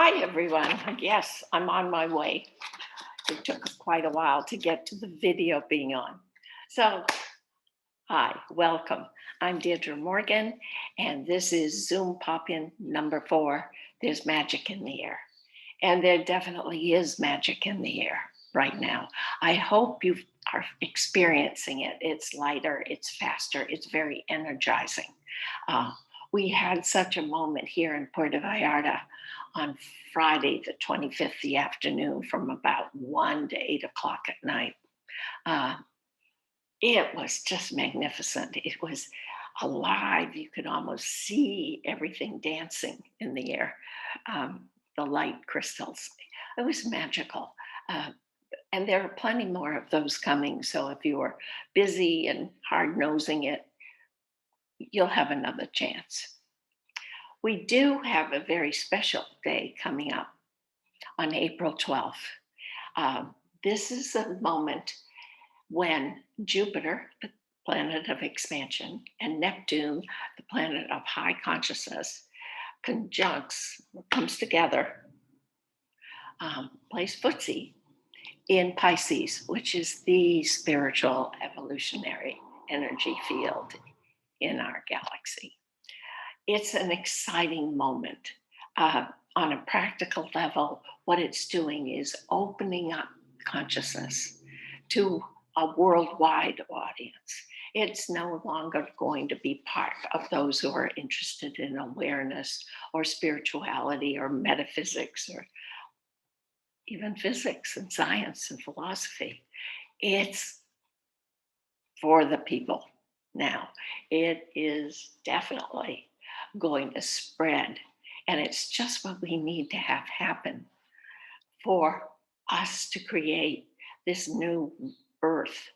Hi, everyone. Yes, I'm on my way. It took quite a while to get to the video being on. So, hi, welcome. I'm Deirdre Morgan, and this is Zoom pop in number 4. There's magic in the air. And there definitely is magic in the air right now. I hope you are experiencing it. It's lighter, it's faster, it's very energizing. Uh, we had such a moment here in Puerto Vallarta on Friday, the 25th, the afternoon, from about 1 to 8 o'clock at night. Uh, it was just magnificent. It was alive. You could almost see everything dancing in the air, the light crystals. It was magical. Uh, and there are plenty more of those coming. So if you are busy and hard nosing it, you'll have another chance. We do have a very special day coming up on April 12th. Um, this is a moment when Jupiter, the planet of expansion, and Neptune, the planet of high consciousness, conjuncts, comes together, plays footsie in Pisces, which is the spiritual evolutionary energy field in our galaxy. It's an exciting moment. On a practical level, what it's doing is opening up consciousness to a worldwide audience. It's no longer going to be part of those who are interested in awareness or spirituality or metaphysics or even physics and science and philosophy. It's for the people now. It is definitely going to spread, and it's just what we need to have happen for us to create this new earth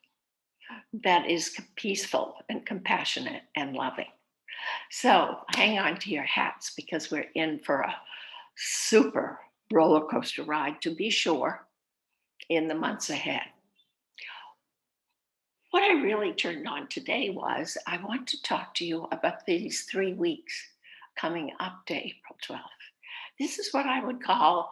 that is peaceful and compassionate and loving. So hang on to your hats because we're in for a super roller coaster ride, to be sure, in the months ahead. What I really turned on today was I want to talk to you about these 3 weeks coming up to April 12th. This is what I would call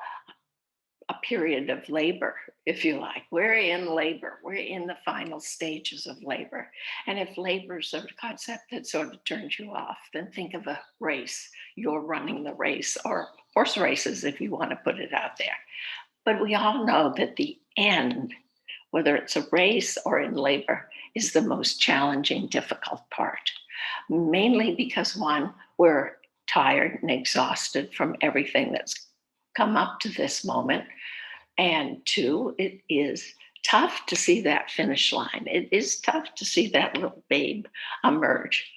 a period of labor, if you like. We're in labor. We're in the final stages of labor. And if labor is a concept that sort of turns you off, then think of a race. You're running the race, or horse races, if you want to put it out there. But we all know that the end, whether it's a race or in labor, is the most challenging, difficult part. Mainly because one, we're tired and exhausted from everything that's come up to this moment. And two, it is tough to see that finish line. It is tough to see that little babe emerge.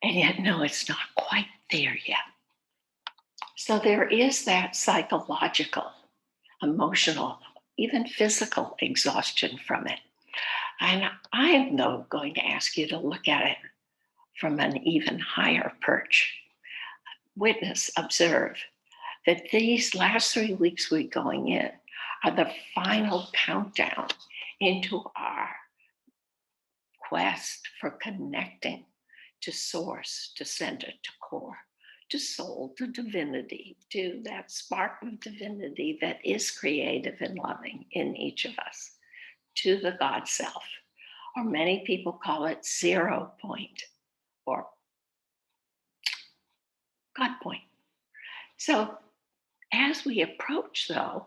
And yet, no, it's not quite there yet. So there is that psychological, emotional, even physical exhaustion from it. And I'm, though, going to ask you to look at it from an even higher perch. Witness, observe that these last 3 weeks we're going in are the final countdown into our quest for connecting to source, to center, to core, to soul, to divinity, to that spark of divinity that is creative and loving in each of us, to the God self, or many people call it 0 point or God point. So as we approach, though,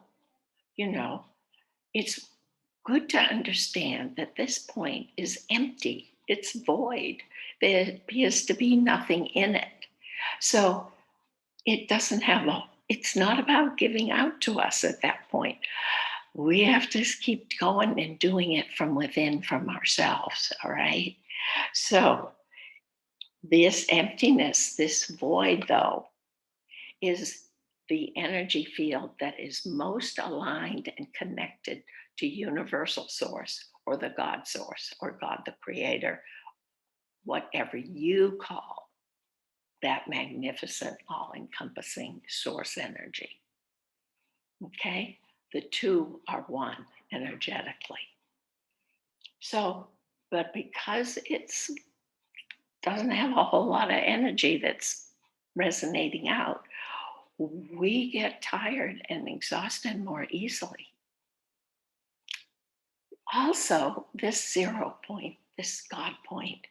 you know, it's good to understand that this point is empty, it's void. There appears to be nothing in it. So it doesn't have a, it's not about giving out to us at that point. We have to keep going and doing it from within, from ourselves. All right. So this emptiness, this void, though, is the energy field that is most aligned and connected to universal source or the God source or God the creator, whatever you call that magnificent, all encompassing source energy. Okay? The two are one energetically. So, but because it's doesn't have a whole lot of energy that's resonating out, we get tired and exhausted more easily. Also, this 0 point, this God point,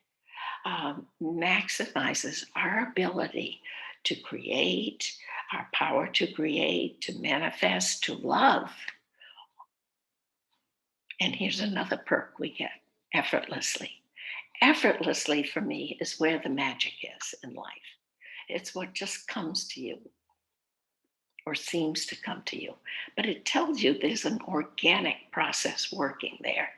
maximizes our ability to create, our power to create, to manifest, to love. And here's another perk we get: effortlessly. Effortlessly for me is where the magic is in life. It's what just comes to you or seems to come to you. But it tells you there's an organic process working there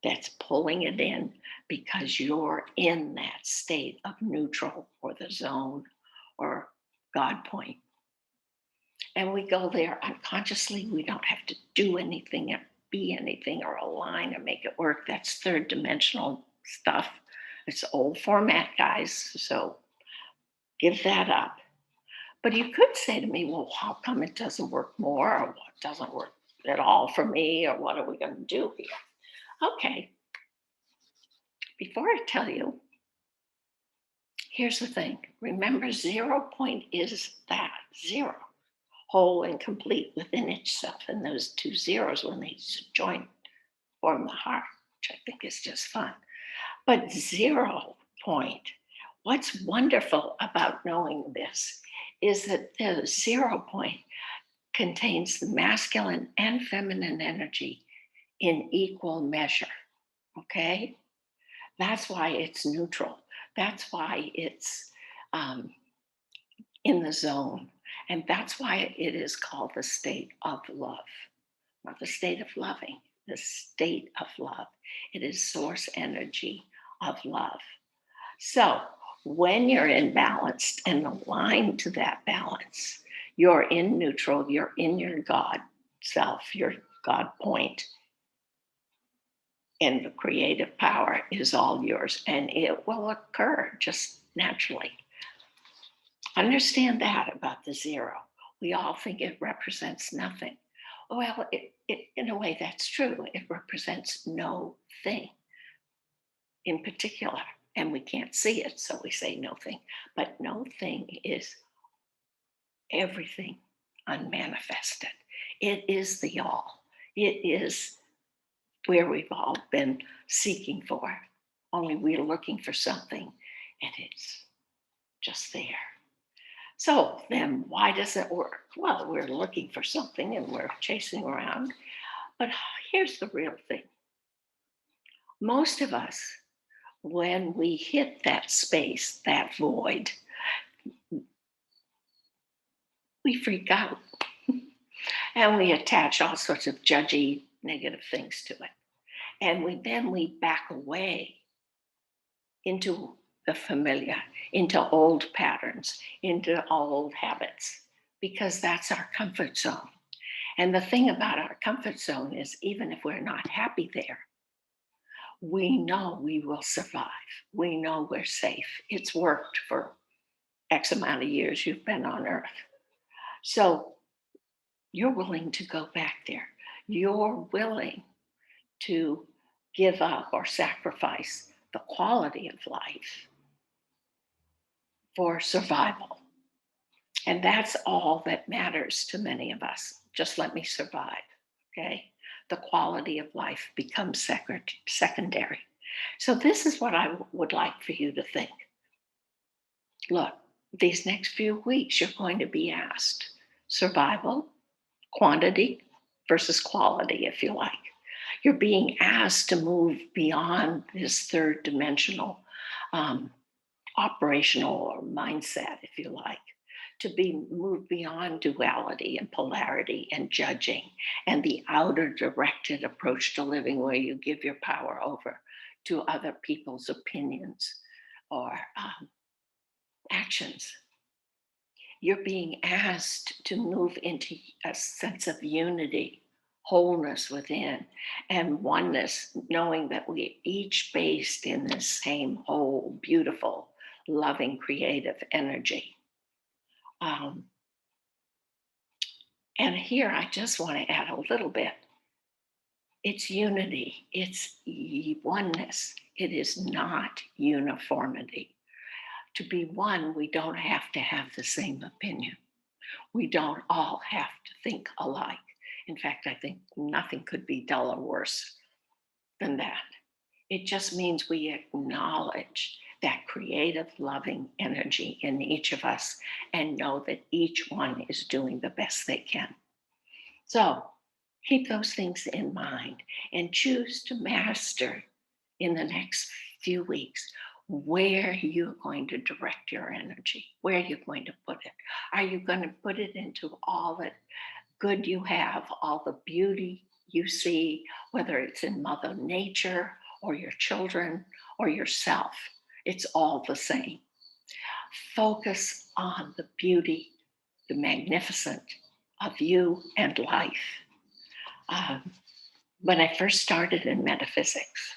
that's pulling it in because you're in that state of neutral or the zone or God point. And we go there unconsciously. We don't have to do anything or be anything or align or make it work. That's third dimensional stuff. It's old format, guys. So give that up. But you could say to me, well, how come it doesn't work more, or what doesn't work at all for me, or what are we going to do here? Okay, before I tell you, here's the thing. Remember, 0 point is that zero, whole and complete within itself. And those two zeros, when they join, form the heart, which I think is just fun. But 0 point, what's wonderful about knowing this is that the 0 point contains the masculine and feminine energy in equal measure. Okay? That's why it's neutral. That's why it's um, in the zone. And that's why it is called the state of love, not the state of loving, the state of love. It is source energy of love. So when you're in balance and aligned to that balance, you're in neutral, you're in your God self, your God point, and the creative power is all yours, and it will occur just naturally. Understand that about the zero. We all think it represents nothing. Well, in a way, that's true. It represents no thing in particular, and we can't see it, so we say no thing. But no thing is everything unmanifested. It is the all. It is where we've all been seeking for, only we're looking for something, and it's just there. So then, why does it work? Well, we're looking for something and we're chasing around. But here's the real thing: most of us, when we hit that space, that void, we freak out and we attach all sorts of judgy, negative things to it. And we back away into the familiar, into old patterns, into old habits, because that's our comfort zone. And the thing about our comfort zone is, even if we're not happy there, we know we will survive. We know we're safe. It's worked for X amount of years you've been on earth. So you're willing to go back there. You're willing to give up or sacrifice the quality of life for survival. And that's all that matters to many of us. Just let me survive. Okay. The quality of life becomes secondary. So, this is what I would like for you to think. Look, these next few weeks, you're going to be asked survival, quantity versus quality, if you like. You're being asked to move beyond this third dimensional operational or mindset, if you like, to be moved beyond duality and polarity and judging and the outer directed approach to living, where you give your power over to other people's opinions or actions. You're being asked to move into a sense of unity, wholeness within, and oneness, knowing that we're each based in this same whole, beautiful, loving, creative energy. And here I just want to add a little bit. It's unity, it's oneness. It is not uniformity. To be one, we don't have to have the same opinion. We don't all have to think alike. In fact, I think nothing could be dull or worse than that. It just means we acknowledge that creative, loving energy in each of us and know that each one is doing the best they can. So keep those things in mind and choose to master in the next few weeks where you're going to direct your energy, where you're going to put it. Are you going to put it into all the good you have, all the beauty you see, whether it's in Mother Nature or your children or yourself? It's all the same. Focus on the beauty, the magnificent of you and life. Um, when I first started in metaphysics,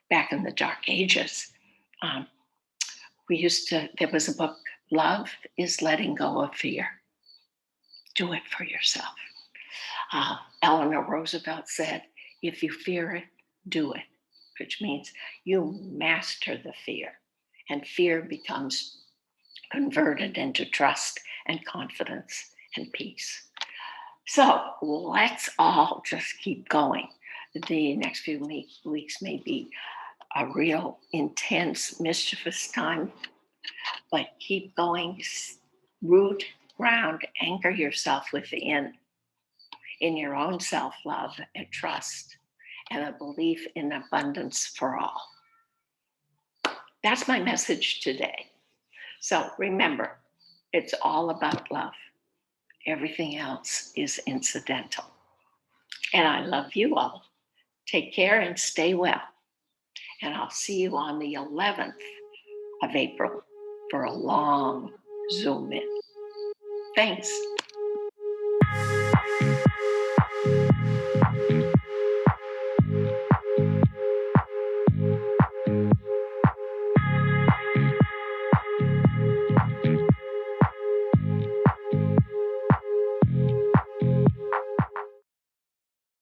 back in the dark ages, um, there was a book, Love is Letting Go of Fear. Do it for yourself. Eleanor Roosevelt said, if you fear it, do it, which means you master the fear, and fear becomes converted into trust and confidence and peace. So let's all just keep going. The next few weeks may be a real intense, mischievous time, but keep going, root, ground, anchor yourself within in your own self love and trust and a belief in abundance for all. That's my message today. So remember, it's all about love. Everything else is incidental. And I love you all. Take care and stay well. And I'll see you on the 11th of April for a long Zoom in. Thanks.